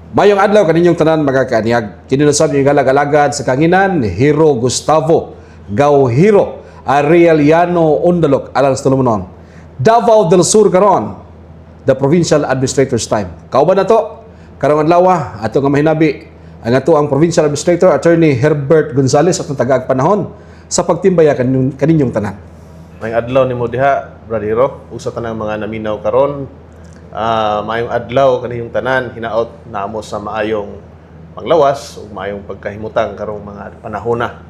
Mayong adlaw kaninyong tanan mga kaanyag. Kinunusab yung galag-alagad sa kanginan Hero Gustavo Gauhiro Arieliano Undalok alang sa tulumanon. Davao del Sur karon, the Provincial Administrator's Time. Kauban na to, karong adlaw ato nga mahinabi ang ato ang Provincial Administrator Attorney Herbert Gonzales at ang tagaag panahon sa pagtimbaya kaninyong tanan. May adlaw ni mo diha, Brad Hero, usa tanang mga naminaw karon. Maayong adlaw kaniyong tanan, hinaot namo sa maayong panglawas ug maayong pagkahimutang karong mga panahona.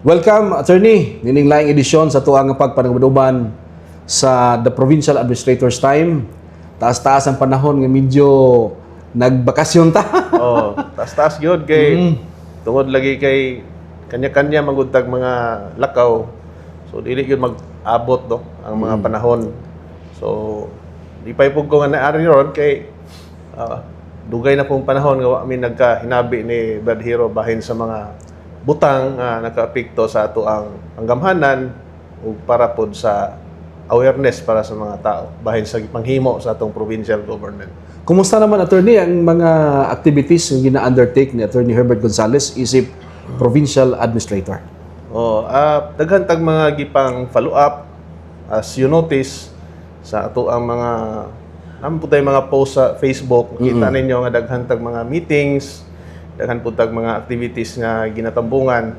Welcome, Attorney. Nining laing edisyon sa tuang pagpanagbaduban sa The Provincial Administrator's Time. Taas-taas ang panahon nga medyo nagbakasyon ta. Oh, taas-taas gyud kay tungod lagi kay kanya-kanya magudtag mga lakaw. So dili gyud mag-abot do ang mga panahon. So di pa ipug ko nga naari ron kay dugay na pong panahon nga wa mi nagkahinabi ni Brad Hero bahin sa mga butang nakaapekto sa ato ang panggamhanan ug para pod sa awareness para sa mga tao bahin sa panghimo sa atong provincial government. Kumusta naman, Attorney, ang mga activities nga gina-undertake ni Attorney Herbert Gonzales isip Provincial Administrator? Daghan tag mga gipang follow-up as you notice sa ato ang mga naman po tayong mga post sa Facebook. Kita ninyo nga daghan tag mga meetings, daghan po tag mga activities nga ginatambungan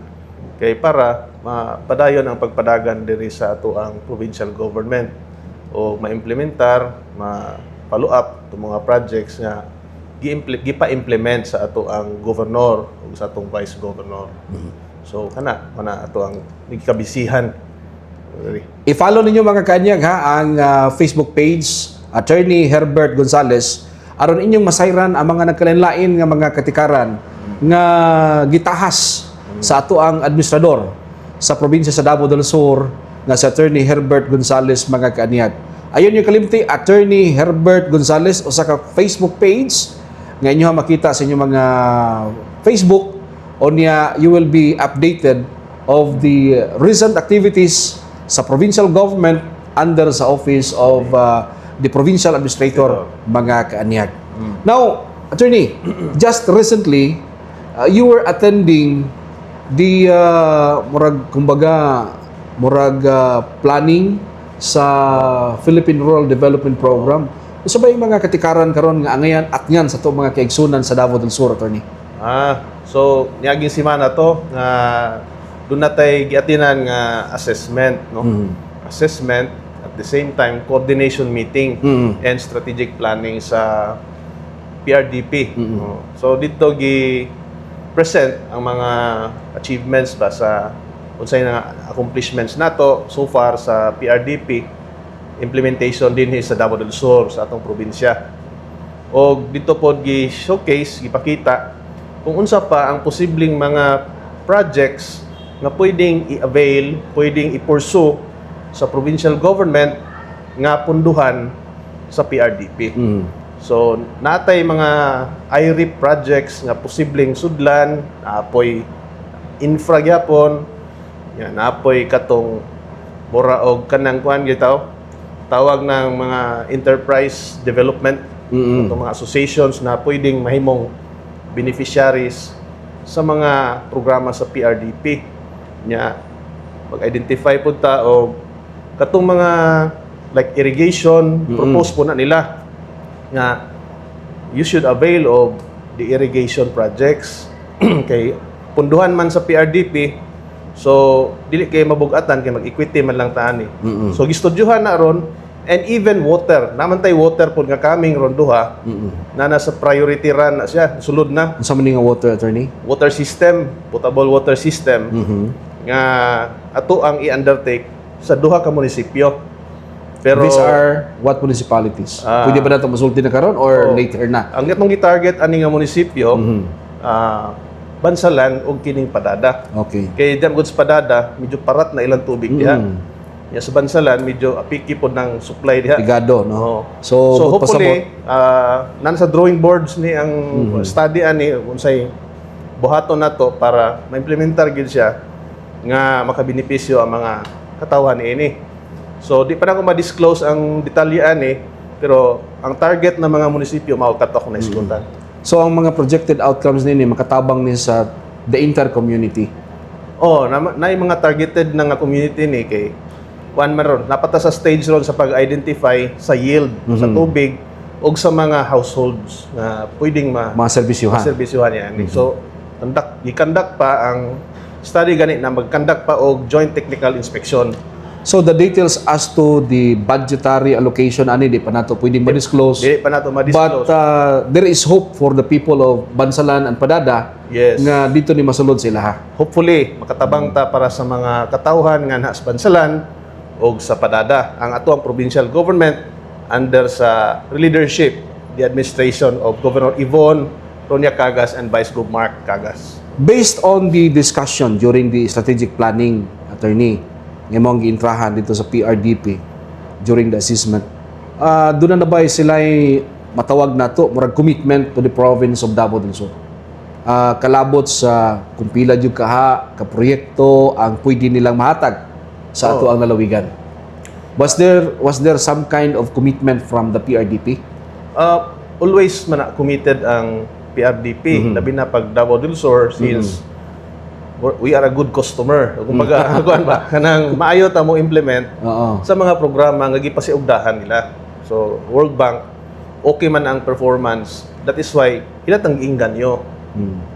kay para mapadayon ang pagpadagan diri sa ato ang provincial government o ma-implementar, ma-follow up itong mga projects nga gipa-implement sa ato ang governor o sa atong vice governor. So kana ato ang nagkabisihan. I-follow ninyo mga kanyag ang Facebook page Attorney Herbert Gonzales aron inyong masayran ang mga nagkalain-lain nga mga katikaran nga gitahas sa ato ang administrador sa probinsya sa Davao del Sur nga si Attorney Herbert Gonzales mga kanyag. Ayon yung kalimti Attorney Herbert Gonzales o sa Facebook page nga inyo makita sa inyong mga Facebook o niya you will be updated of the recent activities sa provincial government under sa office of the provincial administrator mga kaanyag. Now, Attorney, just recently you were attending the planning sa Philippine Rural Development Program. Usa ba yung mga katikaran karon nga angayan at ngan sa to mga kaigsunan sa Davao del Sur, Attorney? So niaging semana to nga doon natay giatinan nga assessment, no? Assessment at the same time coordination meeting and strategic planning sa PRDP. No? So dito present ang mga achievements ba sa unsay nga accomplishments nato so far sa PRDP implementation din sa Davao del Sur sa atong probinsya. O dito pod gi-showcase, gipakita kung unsa pa ang posibleng mga projects nga pwedeng i-avail, pwedeng i-pursue sa provincial government nga punduhan sa PRDP. So, natay mga IRIP projects nga posibleng sudlan, naapoy infra gyapon, naapoy katong mura og kanang kuan gitaw, tawag ng mga enterprise development, itong mga associations na pwedeng mahimong beneficiaries sa mga programa sa PRDP. Nya mag-identify po ta o katong mga like irrigation propose po na nila nga you should avail of the irrigation projects kay punduhan man sa PRDP, so dili kay mabug-atan kay mag-equity man lang taani. So gistudyohan na ron, and even water naman tay water pod nga kaming ron duha na nasa priority run na siya, sulod na. Unsa man nga water, Attorney? Water system, potable water system nga ato ang i-undertake sa duha ka munisipyo. Pero these are what municipalities? Pwede ba nato masulti na karon or later na? Ang atong gi-target ani nga munisipyo Bansalan ug kining Padada. Okay. Kay diyan gud sa Padada medyo parat na ilang tubig diha. Ya sa Bansalan medyo apiki pod ng supply diha. Ligado, no? So hopefully nan sa drawing boards ni ang study ani unsay buhaton nato para ma-implementar gid siya nga makabenepisyo ang mga katawan niini. So di pa na ko ma-disclose ang detalye ani, Pero ang target ng mga munisipyo maukatok na isgutan. So ang mga projected outcomes nini makatabang ni sa the entire community. Na yung mga targeted na nga community ni kay one maron napata sa stage ron sa pag-identify sa yield sa tubig o sa mga households na pwedeng Mga serbisyuhan. maserbisyuhan yan. So i-conduct pa ang study ganit na mag-conduct pa og joint technical inspection. So the details as to the budgetary allocation ani di pa nato pwedeng ma-disclose. Dili pa nato But ma-disclose. there is hope for the people of Bansalan and Padada Yes. nga dito ni masulod sila ha. Hopefully makatabang ta para sa mga katawhan nga naa sa Bansalan o sa Padada ang ato ang provincial government under sa leadership the administration of Governor Yvonne Ronya Cagas and Vice Gov Mark Cagas. Based on the discussion during the strategic planning, attorney, nga mong giintrahan dito sa PRDP during the assessment, doon na ba sila matawag na to, murag commitment to the province of Davao del Sur? Kalabot sa kung pila yung kaproyekto ang pwede nilang mahatag sa ato ang lalawigan. Was there some kind of commitment from the PRDP? Always man committed ang PRDP, labi na pag Davao del Sur since we are a good customer. Kumbaga, kuan ba, kanang maayo ta mo implement Oo. sa mga programa nga gipasiugdahan nila. So, World Bank, okay man ang performance. That is why ilatang giinggan nyo.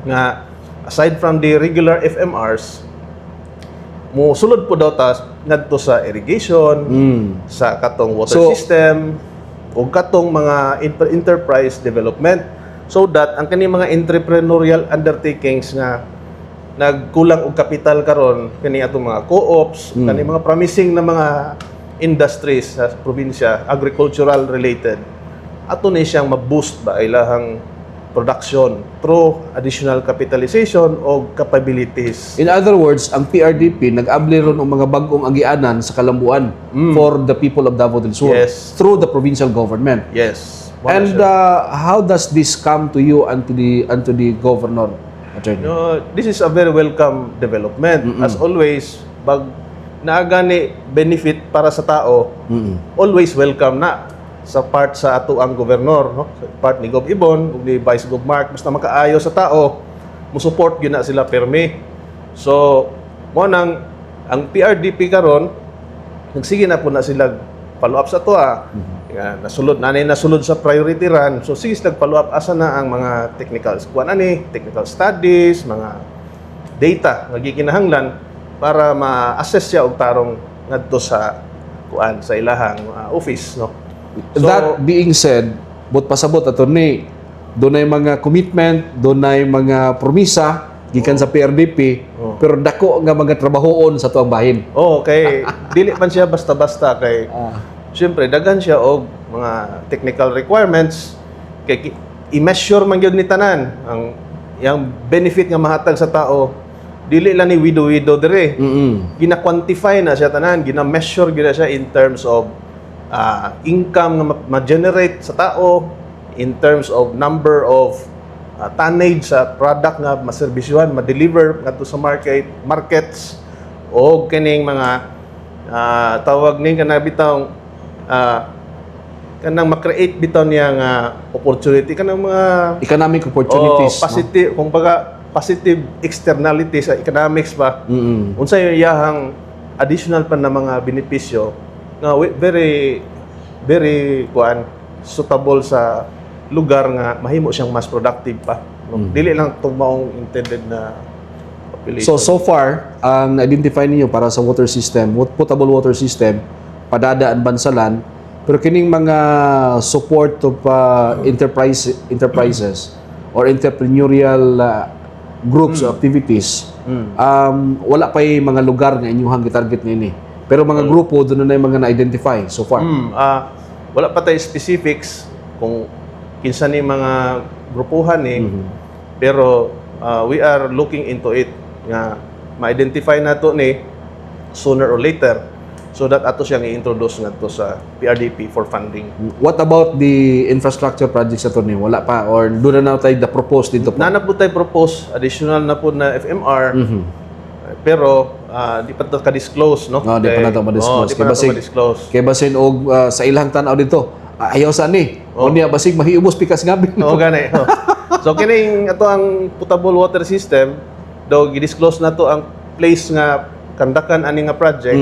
Nga, aside from the regular FMRs, mo sulod po daw ta ngadto sa irrigation, sa katong water So, system, o katong mga enterprise development so that ang kani mga entrepreneurial undertakings nga nagkulang og kapital karon kani atong mga co-ops, kani mga promising na mga industries sa probinsya, agricultural related, ato ni siyang ma-boost ba ilahang production through additional capitalization o capabilities. In other words, ang PRDP nag-abli ron og mga bagong agianan sa kalambuan for the people of Davao del Sur Yes. through the provincial government. Yes. And how does this come to you and to the governor, attorney? This is a very welcome development. As always, bag naagani benefit para sa tao, always welcome na sa part sa ato ang gobernador, no? Sa part ni Gov Ibon ug ni Vice Gov Mark, basta makaayo sa tao, mo support gyud na sila permi. So, mo nang ang PRDP karon nagsige na po na sila follow up sa to nasulod sa priority run. So sige nag-follow up asa na ang mga technical technical studies, mga data nga gikinahanglan para ma-assess siya og tarong ngadto sa sa ilahang office, no. So, That being said, but pasabot attorney, dunay mga commitment, dunay mga promisa gikan sa PRDP, pero dako nga mga trabahoon sa tuang bahin. kay dili man siya basta-basta kay siyempre daghan siya og mga technical requirements kay i-measure man gyud ni tanan ang yang benefit nga mahatag sa tao, dili lang ni widow dire. Gina-quantify na siya tanan, gina-measure gyud na siya in terms of income nga ma-generate sa tao, in terms of number of tonnage sa product nga maserbisyuhan, ma-deliver ngadto sa markets o kining mga tawag ning kana bitaw kanang ma-create bitaw niya nga opportunity kanang mga Economic opportunities. positive kumbaga positive externalities sa economics ba. Unsay iyahang additional pa na mga benepisyo nga very suitable sa lugar nga mahimo siyang mas productive pa. Dili lang itong maong intended na population. So far, ang na-identify ninyo para sa water system, potable water system, Padada and Bansalan, pero kining mga support of enterprises or entrepreneurial groups or activities, wala pa yung mga lugar nga inyuhang gitarget nini. Pero mga grupo, doon na yung mga na-identify so far. Wala pa tayo specifics kung kinsa ni mga grupuhan pero we are looking into it nga ma-identify nato ni sooner or later so that ato siyang i-introduce ngadto sa PRDP for funding. What about the infrastructure projects ato ni? Wala pa or doon na tayo the proposed dito pa? Nanap po tayo propose additional na po na FMR pero di pa to ka-disclose, no? No, di pa na to ma-disclose. Di pa na to ma-disclose. Kay basin og sa ilang tan-aw dito, ayaw sa ni. O niya basig mahiubos pikas gabi. Oo, gani. Oh. So kining ato ang potable water system, daw gi-disclose na to ang place nga kandakan ani nga project.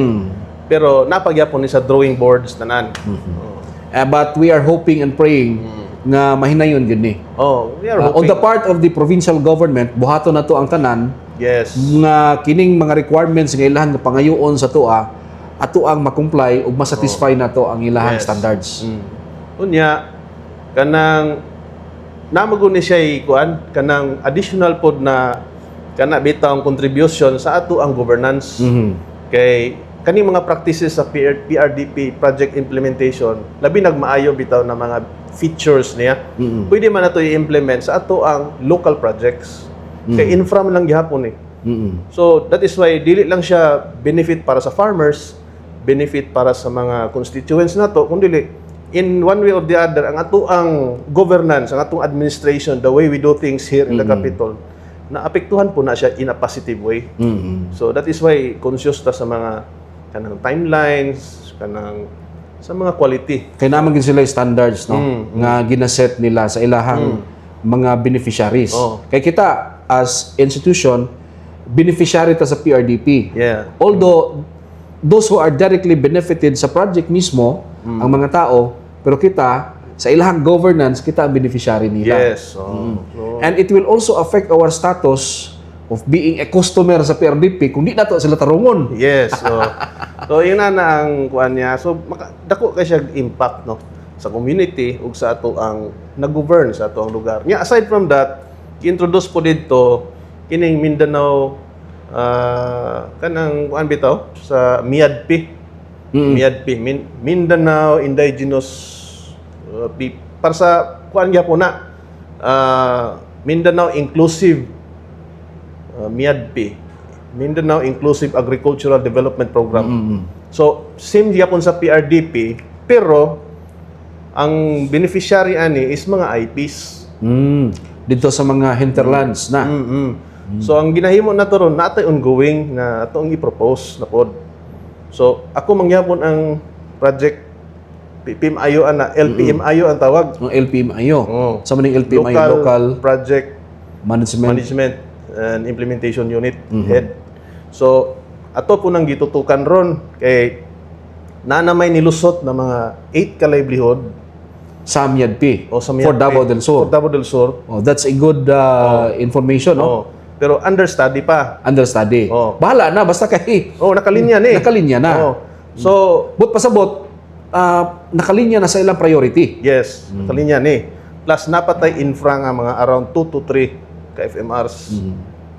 Pero napagyapon ni sa drawing boards tanan. But we are hoping and praying nga mahinayon gid ni. Oh, we are On hoping. the part of the provincial government, buhaton na to ang tanan Yes. nga kining mga requirements nga ilahan nga pangayoon sa tua ato ang makumply ug masatisfy na to ang ilahang Yes. standards. Unya kanang namago ni siya kuan kanang additional pod na kana bitang contribution sa ato ang governance. Kay kaning mga practices sa PRDP project implementation labi nagmaayo bitaw na mga features niya. Pwede man nato i-implement sa ato ang local projects. Kay infra man lang gihapon eh. So that is why dili lang siya benefit para sa farmers, benefit para sa mga constituents nato, kundi in one way or the other ang ato ang governance, ang atong administration, the way we do things here in the capital, naapektuhan po na siya in a positive way. So that is why conscious ta sa mga kanang timelines, kanang sa mga quality. Kay naman gid sila yung standards no nga ginaset nila sa ilahang mga beneficiaries. Kay kita as institution beneficiary ta sa PRDP. Yeah. Although those who are directly benefited sa project mismo ang mga tao, pero kita sa ilahang governance kita ang beneficiary nila. Yes. So, And it will also affect our status of being a customer sa PRDP kung di nato sila tarungon. yes. So yun na ang kuan niya. So dako kay siya impact no sa community ug sa ato ang nag-govern sa ato ang lugar. Nya aside from that, i-introduce po dito kining Mindanao kanang kuan bitaw sa MIADP. MIADP, Mindanao Indigenous para sa kuan gyapon na Mindanao Inclusive MIADP, Mindanao Inclusive Agricultural Development Program. So same gyapon sa PRDP, pero ang beneficiary ani is mga IPs. Dito sa mga hinterlands na. So ang ginahimo na to ron natay ongoing na atong i-propose na pod. So ako mangyapon ang project PMIO na LPMIO ang tawag. Ang LPMIO. Sa maning LPMIO, Local Project Management. and Implementation Unit head. So ato po nang gitutukan ron kay nanamay nilusot na mga 8 ka livelihood Sa MIADP. o sa For Davao del Sur. For Davao del Sur. Oh, that's a good information, no? Oh. Pero understudy pa. Understudy. Oh. Bahala na, basta kay Nakalinya ni. nakalinya na. Oh. So, But pasabot, nakalinya na sa ilang priority. yes, nakalinya ni. Plus napatay infra nga mga around 2 to 3 ka FMRs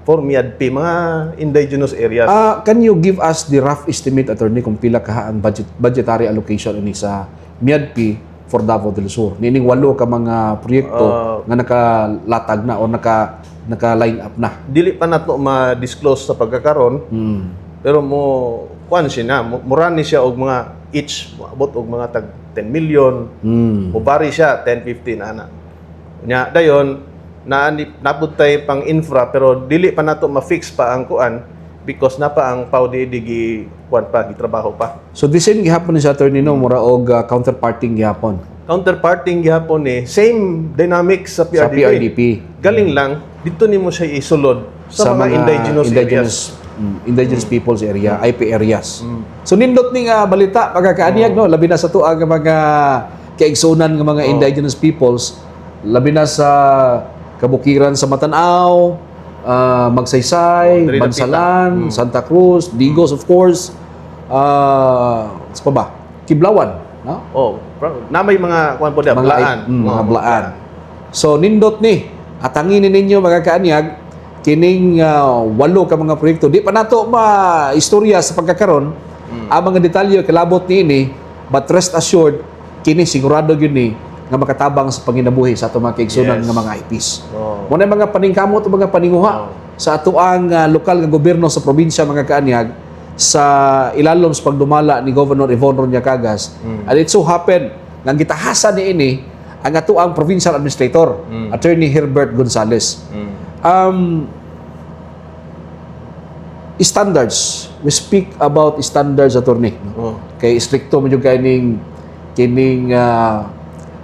for MIADP, mga indigenous areas. Can you give us the rough estimate, attorney, kung pila kaha ang budgetary allocation ini sa MIADP for Davao del Sur? Nining 8 ka mga proyekto nga nakalatag na o naka-line up na. Dili pa nato ma-disclose sa pagkakaron. Pero mo kuan siya na, murani siya og mga each abot og mga tag 10 million. O bari siya 10-15 ana. Nya dayon naputay pang infra pero dili pa nato ma-fix pa ang kuan because napa ang PAUD digi kuan pa gitrabaho pa. So the same gihapon ni sa attorney no, mura og counterparting gihapon Counterparting gihapon ni same dynamics sa PRDP. sa PRDP. Galing lang dito nimo siya isulod sa, mga indigenous areas. Indigenous peoples area, IP areas. So nindot ni nga balita pagkakaanyag no, labi na sa tuwa nga mga kaigsunan nga mga indigenous peoples, labi na sa kabukiran sa Matanao, Magsaysay, Dili Bansalan, Santa Cruz, Digos of course, sa pa ba? Kiblawan, no? Na may mga kuan po dia, blaan. Mga blaan. So nindot ni atangin ninyo mga kaanyag kining 8 ka mga proyekto. Di pa nato ma-istorya sa pagkakaron ang mga detalye kalabot niini, but rest assured kini sigurado gyud ni nga makatabang sa panginabuhi sa ato mga kaigsunan nga mga IPs. Muna mga paningkamot o mga paninguha sa ato ang lokal nga gobyerno sa probinsya mga kaanyag sa ilalom sa pagdumala ni Governor Yvonne Ronya Cagas. And it so happen nga gitahasan niini ang ato ang provincial administrator, Attorney Herbert Gonzales. standards. We speak about standards, attorney. Oh. Kay stricto mo yung kining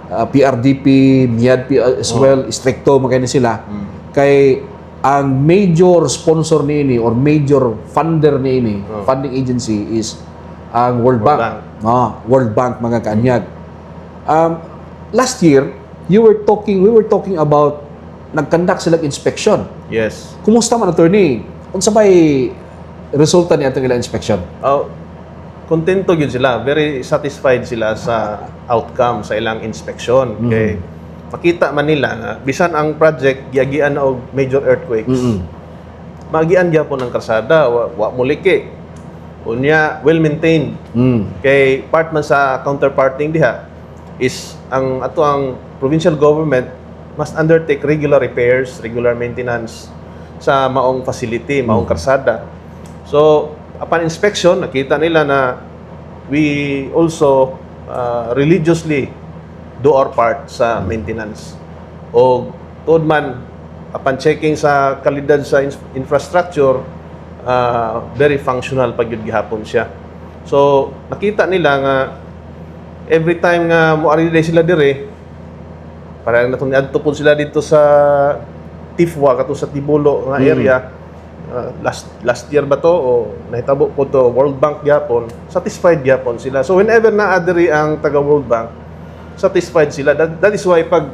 PRDP, MIADP as well, stricto mo kayo sila. Kay ang major sponsor niini or major funder niini, funding agency is ang World Bank. World Bank mga kaanyag. Last year, we were talking about nag-conduct sila inspection. Yes. Kumusta man, attorney? Unsa ba'y resulta ni atong ilang inspection? Kontento yun sila. Very satisfied sila sa outcome sa ilang inspection. Okay. Makita man nila na bisan ang project giagian na og major earthquakes. Magian gyapon ang kalsada, wa muliki. Unya well maintained. Kay part man sa counterparting diha is ang provincial government must undertake regular repairs, regular maintenance sa maong facility, maong kalsada. So, upon inspection, nakita nila na we also religiously do our part sa maintenance. O tuod man, upon checking sa kalidad sa infrastructure, very functional pag yun gihapon siya. So, nakita nila nga every time nga moari sila dire, parang natuniadto po sila dito sa Tifwa, kato sa Tibolo nga area. Last year ba to o nahitabo po to World Bank gyapon, satisfied gyapon sila. So whenever na adiri ang taga World Bank, satisfied sila. That is why pag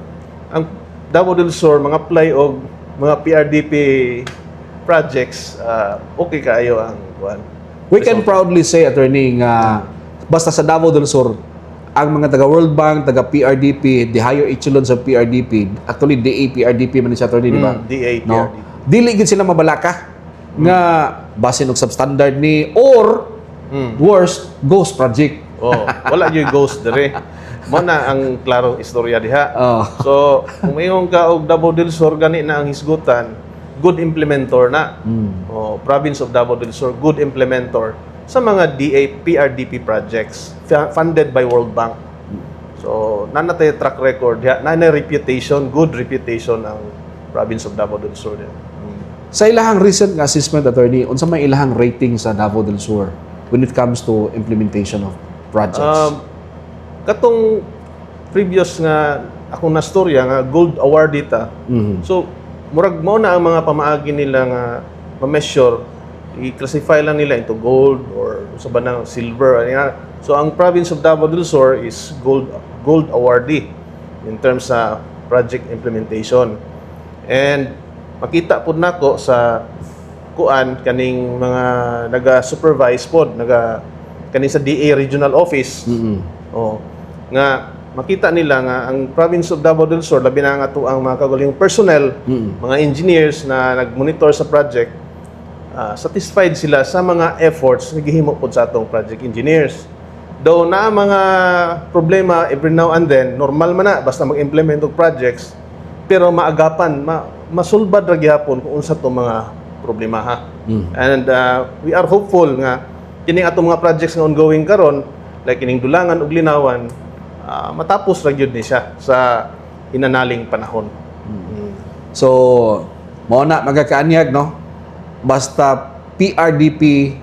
ang Davao del Sur mga apply og mga PRDP projects, okay kaayo ang kuan. We can proudly say, attorney, nga basta sa Davao del Sur, ang mga taga World Bank, taga PRDP, the higher echelons of PRDP, actually DA PRDP man siya, attorney, di ba? DA PRDP. No? Dili gid sila mabalaka nga basin og substandard ni or worst ghost project. Wala yung ghost dire. Mo na ang klarong istorya diha. So, kung mayong ka og Davao del Sur gani na ang hisgutan, good implementor na. Province of Davao del Sur, good implementor sa mga DA PRDP projects funded by World Bank. So, nanatay track record, nanay reputation, good reputation ang province of Davao del Sur. Sa ilahang recent nga assessment, attorney, unsa may ilahang rating sa Davao del Sur when it comes to implementation of projects? Katong previous nga akong nastorya nga gold award dita. So, murag mo na ang mga pamaagi nila nga ma-measure, i-classify lang nila into gold or sa banang silver. So ang province of Davao del Sur is gold awardee in terms sa project implementation. And makita pud nako sa kuan kaning mga naga-supervise pod, kaning sa DA regional office. Nga makita nila nga ang province of Davao del Sur labi na nga to ang mga kagaling personnel, mga engineers na nagmonitor sa project. Satisfied sila sa mga efforts na gihimo po sa atong project engineers. Though na mga problema every now and then, normal man na basta mag-implement og projects, pero maagapan, masulbad ra gyapon kung unsa to mga problema ha. And we are hopeful nga kining atong mga projects nga ongoing karon, like kining Dulangan ug Linawan, matapos ra gyud ni siya sa hinanaling panahon. So, mao na magakaanyag, no? Basta PRDP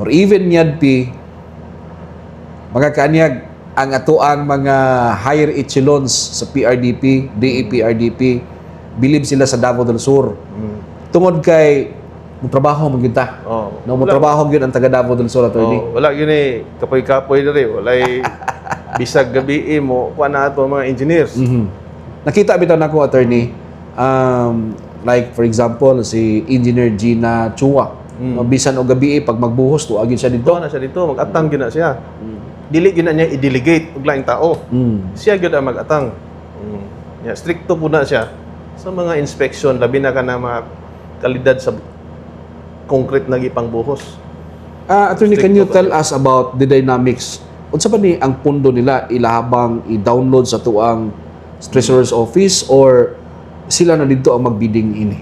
or even MIADP, magkakanyag ang atoang mga higher echelons sa PRDP, DA PRDP, believe sila sa Davao del Sur. Tungod kay trabaho man gyud ta. No, mo trabaho gyud ang taga Davao del Sur, attorney. Wala gyud ni kapoy-kapoy diri, walay bisag gabi mo kuan na ato mga engineers. Nakita bitaw nako, attorney, like for example si Engineer Gina Chua, bisan og gabi pag magbuhos tuagin siya dito. Na siya dito, mag-atang gyud na siya. Dili gyud na niya i-delegate og laing tao. Siya gyud ang mag-atang. Stricto po na siya sa mga inspection, labi na ka na mga kalidad sa concrete na gipang buhos. Attorney, can you tell us about the dynamics? Unsa ba ni ang pundo nila ilahabang i-download sa tuang treasurer's office or sila na dito ang magbidding ini?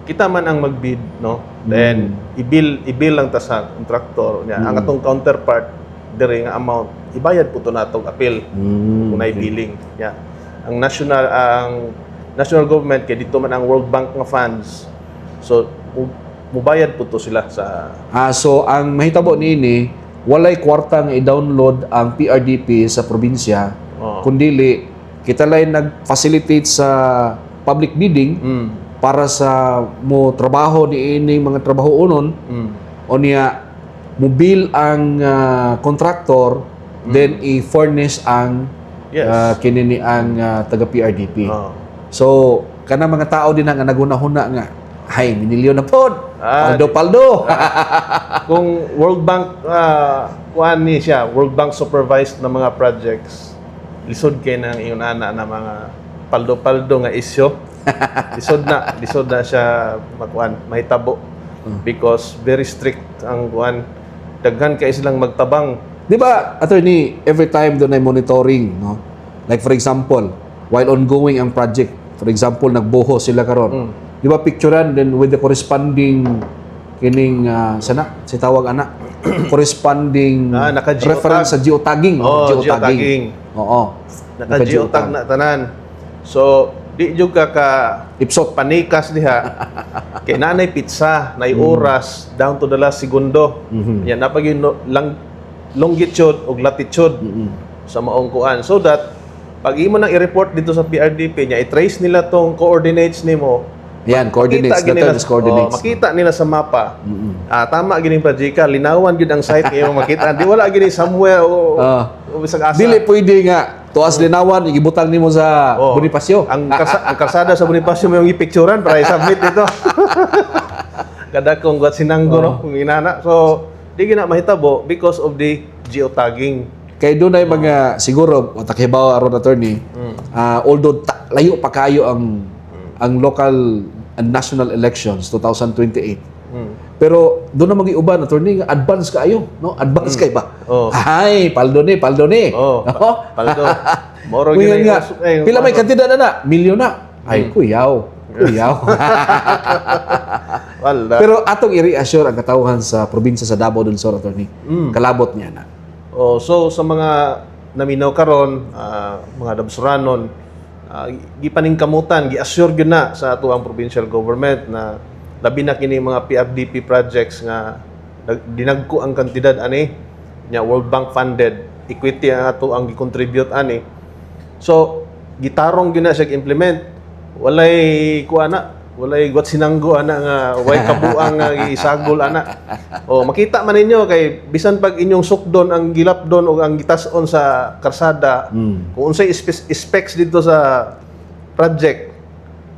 Kita man ang magbid, no? Then i-bill lang ta sa contractor niya. Ang atong counterpart diri nga amount ibayad po to natong appeal kung nay billing. Yeah. Ang national government kay dito man ang World Bank nga funds. So mubayad po to sila sa So ang mahitabo niini, walay kwarta nga i-download ang PRDP sa probinsya, kundili kita lang nag-facilitate sa public bidding para sa mo trabaho niini mga trabaho unon o niya mobil ang contractor then i-furnish ang kinini ang taga PRDP. So kana mga tao din nga naguna-huna nga hay minilyon na pod. Paldo. Kung World Bank kuan ni siya, World Bank supervised na mga projects, lisod kay nang iyon ana na mga paldo-paldo nga isyo. lisod na siya magkuan, mahitabo. Because very strict ang kuan. Daghan kay silang magtabang. Di ba, attorney, every time doon ay monitoring, no? Like for example, while ongoing ang project, for example, nagbuho sila karon. Di ba picturean then with the corresponding kining si tawag ana corresponding reference sa geotagging, geotagging. Oo. Naka-geotag na tanan. So, di jud ka ipsot panikas diha. Kay nanay pizza, nay oras down to the last segundo. Yan napag lang longitude ug latitude sa maong kuan so that pag imo nang i-report dito sa PRDP nya i-trace nila tong coordinates nimo. Yan, coordinates, the term is coordinates. Makita nila sa mapa. Tama gini pa Jika, linawan gid ang site kayo makita. Di wala gini somewhere o bisag asa. Dili pwede nga tuas linawan igibutang nimo sa Bonifacio. Ang kalsada sa Bonifacio mo yung ipicturan para i-submit dito. Kada kong gat sinanggo no, kung inana. So, di gina mahitabo because of the geotagging. Kay doon ay mga siguro matakibaw aron attorney. Although layo pa kayo ang local and national elections 2028. Pero doon na mag-iuban attorney nga advance kaayo, no? Advance kay ba? Ay, paldo ni. Paldo. Moro gini nga. Pila may kantidad na? Milyon na. Ay, kuyaw. Wala. Pero atong i-reassure ang katawhan sa probinsya sa Davao del Sur attorney. Kalabot niya na. So sa mga naminaw karon, mga Dabsuranon, gipaningkamutan, gi-assure gyud na sa ato ang provincial government na labi na kini mga PRDP projects nga dinagko ang kantidad ani nya World Bank funded, equity ang ato ang gi-contribute ani. So gitarong gyud na siya implement. Walay gwat sinanggo ana nga way kabuang nga isagol ana. Makita man ninyo kay bisan pag inyong sukdon ang gilapdon o ang gitas-on sa karsada, kung unsay specs dito sa project,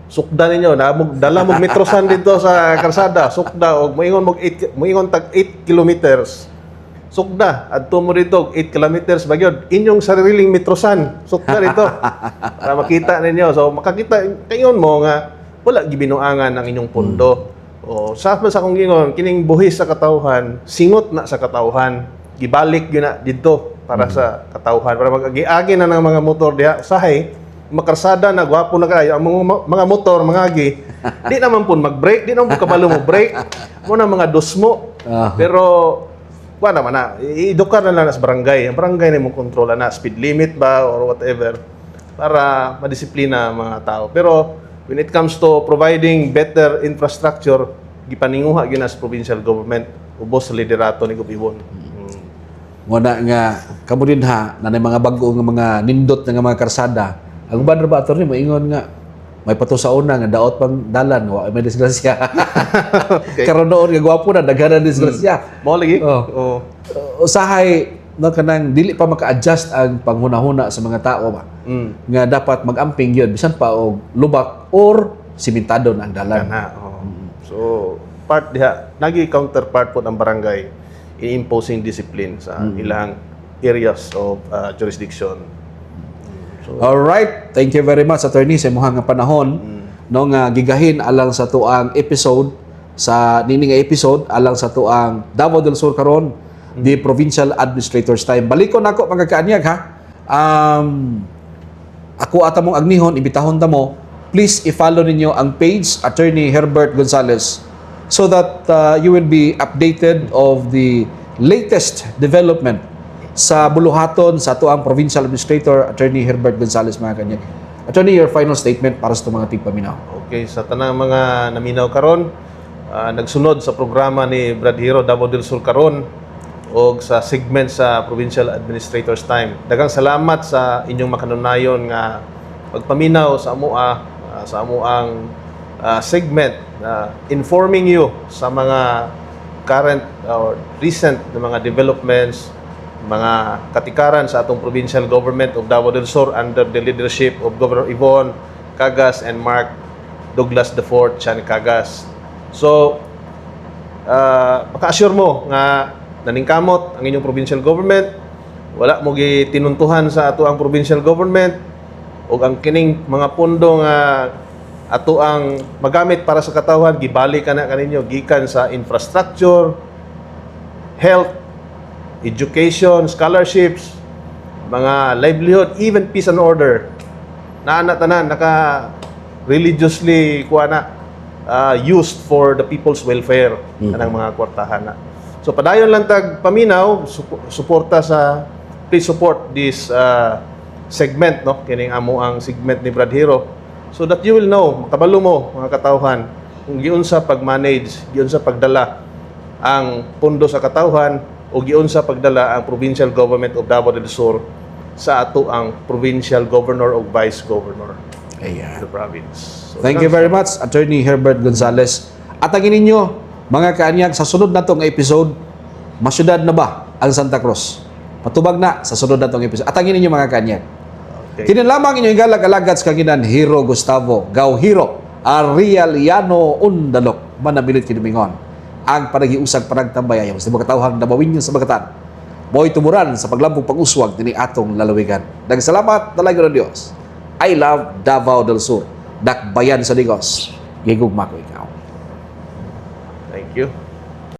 sukda ninyo na dala mo metrosan dito sa karsada, sukda og moingon tag 8 kilometers. Sukda adto mo dito 8 kilometers bagyod inyong sariling metrosan sukda dito para makita ninyo. So makakita kayon mo nga wala gibinuangan ang inyong pondo. Sa kong gingon, kining buhis sa katawhan, singot na sa katawhan. Gibalik yun na dito para sa katawhan. Para mag-agi na ng mga motor diha. Sahay, makarsada na, gwapo na kayo. Ang mga motor, mga agi, di naman po mag-brake, di naman po kabalo mo brake. Muna mga dosmo. Pero, wala naman na. I-edukar na lang sa barangay. Ang barangay na mong kontrola na, speed limit ba or whatever. Para madisiplina ang mga tao. Pero, when it comes to providing better infrastructure, gipaninguha gina sa provincial government ubos sa liderato ni Gubibon. Muna nga kamo din ha na mga bag-o nga mga nindot nga mga karsada. Ang uban ra ba attorney moingon nga may pato sa una nga daot pang dalan wa may disgrasya. Karon noon nga gwapo na daghanan disgrasya. Mao lagi. Usahay no kanang dili pa maka-adjust ang panghunahuna sa mga tao ba. Nga dapat mag-amping yun bisan pa og lubak or simentado na ang dalan. So part diha nagi counterpart po ng barangay in imposing discipline sa ilang areas of jurisdiction. All right, thank you very much attorney sa imong nga panahon no nga gigahin alang sa tuang episode sa nini nga episode alang sa tuang Davao del Sur karon the Provincial Administrator's Time. Balikon nako mga kaanyag ha. Ako ata mong agnihon, imbitahon ta mo, please i-follow ninyo ang page Attorney Herbert Gonzales so that you will be updated of the latest development sa buluhaton sa ato ang Provincial Administrator Attorney Herbert Gonzales mga kanyag. Attorney, your final statement para sa mga tigpaminaw. Okay, sa tanang mga naminaw karon, nagsunod sa programa ni Brad Hero Davao del Sur karon o sa segment sa Provincial Administrator's Time. Daghang salamat sa inyong makanunayon nga pagpaminaw sa amuang segment informing you sa mga current or recent na mga developments, mga katikaran sa atong provincial government of Davao del Sur under the leadership of Governor Yvonne Cagas and Mark Douglas IV Chan Cagas. So, maka-assure mo nga naningkamot ang inyong provincial government, wala mo gitinuntuhan sa ato ang provincial government, o ang kining mga pondo nga ato ang magamit para sa katawhan, gibalik na kaninyo gikan sa infrastructure, health, education, scholarships, mga livelihood, even peace and order. Tanan, religiously used for the people's welfare kanang mga kwartahan na. So padayon lang tag paminaw, suporta sa, please support this segment, no, kining amo ang segment ni Brad Hero, so that you will know, makabalo mo mga katawhan kung giunsa pag-manage, giunsa pagdala ang pondo sa katawhan o giunsa pagdala ang provincial government of Davao del Sur sa ato ang provincial governor o vice governor of the province. So, Thank you very much, Attorney Herbert Gonzales. Atangin ninyo, mga kaanyag, sa sunod na tong episode, masyudad na ba ang Santa Cruz? Patubag na sa sunod na tong episode. Atangin ninyo, mga kaanyag. Okay. Kinin lamang inyong igalag-alagad sa kanginan, Hero Gustavo Gauhiro Arialiano Undalok, manabilit kinumingon. Ang panagiusag panagtambay ayaw sa mga katawhang nabawin nyo sa bagatan. Mo'y tumuran sa paglampong pag-uswag ni atong lalawigan. Nagsalamat, dalaga ng Diyos. I love Davao del Sur. Dakbayan sa Digos. Gigugma ko ikaw. Thank you.